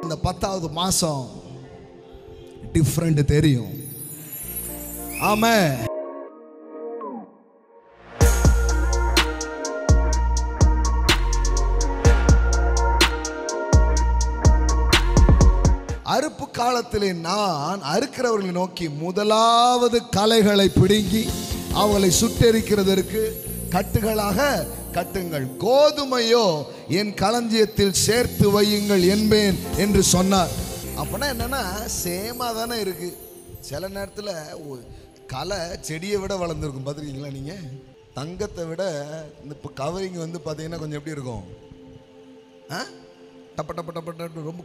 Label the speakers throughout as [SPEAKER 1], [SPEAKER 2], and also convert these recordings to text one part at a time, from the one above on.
[SPEAKER 1] இந்த 10வது மாசம் டிஃபரெண்ட் தெரியும். ஆமென். அறுப்பு காலத்திலே நான் அறுக்கிறவர்களை நோக்கி முதலாவது களைகளை பிடுங்கி அவளை சுட்டெரிக்கிறதற்கு கட்டுகளாக கட்டுங்கள், கோதுமையோ என் களஞ்சியத்தில் சேர்த்து வையுங்கள் என்பேன் என்று சொன்னார். அப்படின்னா என்னன்னா சேமா தானே இருக்கு. சில நேரத்தில் களை செடியை விட வளர்ந்துருக்கும். பார்த்துருக்கீங்களா நீங்கள்? தங்கத்தை விட இந்த இப்போ கவரிங் வந்து பார்த்தீங்கன்னா கொஞ்சம் எப்படி இருக்கும், டப்ப டப்ப டப்ப டப்ப ரொம்ப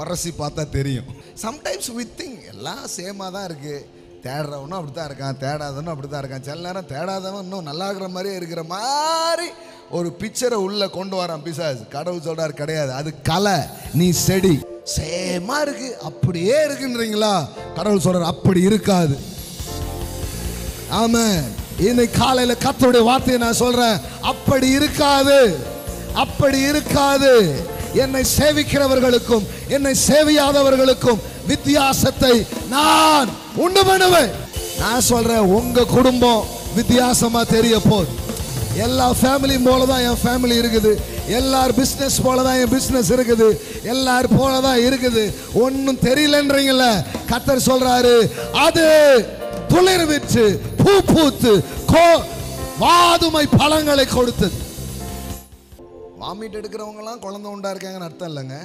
[SPEAKER 1] உரசி பார்த்தா தெரியும். சம்டைம்ஸ் வி திங்க் எல்லாம் சேமாக தான் இருக்குது, தேடுறவனும் அப்படி தான் இருக்கான், தேடாதவனும் அப்படி தான் இருக்கான். சில நேரம் தேடாதவன் இன்னும் நல்லா இருக்கிற மாதிரியே இருக்கிற மாதிரி ஒரு பிக்சரை உள்ளே கொண்டு வரான் பிசாசு. கடவுள் சொல்கிறார் கிடையாது, அது கலை, நீ செடி. சேமா இருக்கு அப்படியே இருக்குன்றீங்களா? கடவுள் சொல்கிறார் அப்படி இருக்காது. ஆமாம், இன்னைக்கு காலையில் கர்த்தருடைய வார்த்தையை நான் சொல்கிறேன், அப்படி இருக்காது, அப்படி இருக்காது. என்னை சேவிக்கிறவர்களுக்கும் என்னை சேவியாதவர்களுக்கும் வித்தியாசத்தை நான் உண்டு பண்ணுவேன். நான் சொல்றேன், உங்க குடும்பம் வித்தியாசமா தெரிய போகுது. எல்லா ஃபேமிலியும் போலதான் என் ஃபேமிலி இருக்குது, எல்லார் பிசினஸ் போலதான் என் பிசினஸ் இருக்குது, எல்லாரும் போலதான் இருக்குது. ஒன்னும் தெரியலன்றீங்கல்ல, கர்த்தர் சொல்றாரு அது துளிர் விற்று பூ பூத்து வாதுமை பழங்களை கொடுத்தது. வாமிட் எடுக்கிறவங்கலாம் குழந்தை உண்டா இருக்காங்கன்னு அர்த்தம் இல்லைங்க.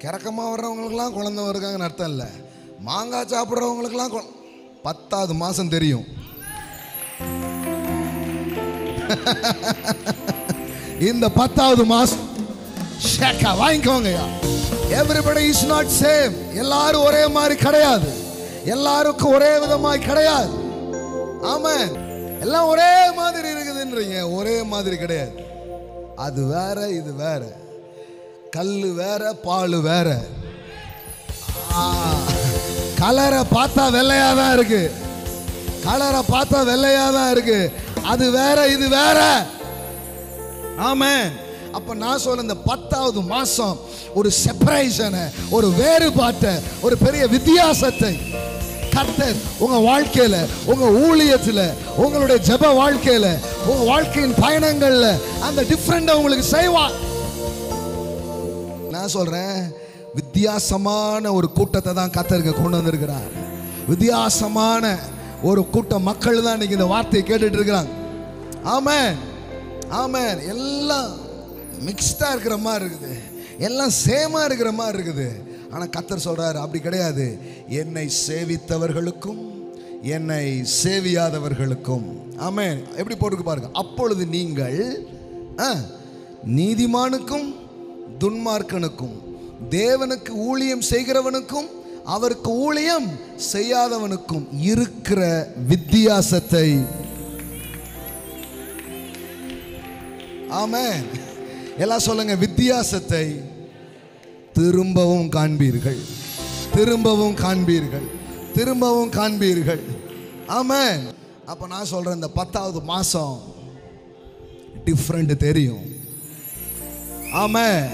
[SPEAKER 1] கிறக்கமாக வர்றவங்களுக்குலாம் குழந்தை இருக்காங்கன்னு அர்த்தம் இல்லை. மாங்காய் சாப்பிட்றவங்களுக்குலாம் 10வது மாதம் தெரியும். இந்த 10வது மாதம் வாங்கிக்கோங்க. Everybody is not same. எல்லாரும் ஒரே மாதிரி கிடையாது, எல்லாருக்கும் ஒரே விதமாய் கிடையாது. ஆமாம், எல்லாம் ஒரே மாதிரி இருக்குதுன்றீங்க, ஒரே மாதிரி கிடையாது. அது வேற, இது வேற. கல்லு வேற, பால் வேற. கலரை பார்த்தா வெள்ளையா தான் இருக்கு, கலரை பார்த்தா வெள்ளையா தான் இருக்கு. அது வேற, இது வேற. ஆமென். அப்ப நான் சொல்ல, இந்த 10வது மாசம் ஒரு செப்பரேஷனை, ஒரு வேறுபாட்டை, ஒரு பெரிய வித்தியாசத்தை கர்த்தர் உங்க வாழ்க்கையில, உங்க ஊழியத்துல, உங்களுடைய ஜெப வாழ்க்கையில, உங்க வாழ்க்கையின் பயணங்கள்ல அந்த டிஃபரெண்ட் உங்களுக்கு செய்வார். நான் சொல்றேன், வித்தியாசமான ஒரு கூட்டத்தை தான் கர்த்தர் கொண்டு வந்திருக்கிறார். வித்தியாசமான ஒரு கூட்டம் மக்கள் தான் இன்னைக்கு இந்த வார்த்தையை கேட்டுட்டு இருக்கிறாங்க. ஆமென், ஆமென். எல்லாம் மிக்ஸ்டா இருக்கிற மாதிரி இருக்குது, எல்லாம் சேமா இருக்கிற மாதிரி இருக்குது. ஆனால் கர்த்தர் சொல்றாரு அப்படி கிடையாது. என்னை சேவித்தவர்களுக்கும் என்னை சேவியாதவர்களுக்கும். ஆமென். எப்படி போட்டுக்கு பாருங்க. அப்பொழுது நீங்கள் நீதிமானுக்கும் துன்மார்க்கனுக்கும், தேவனுக்கு ஊழியம் செய்கிறவனுக்கும் அவருக்கு ஊழியம் செய்யாதவனுக்கும் இருக்கிற வித்தியாசத்தை. ஆமென். எல்லாம் சொல்லுங்க, வித்தியாசத்தை திரும்பவும் காண்பீர்கள், திரும்பவும் காண்பீர்கள், திரும்பவும் காண்பீர்கள். ஆமென். அப்ப நான் சொல்றேன், இந்த 10வது மாசம் டிஃபரெண்ட் தெரியும். ஆமென்.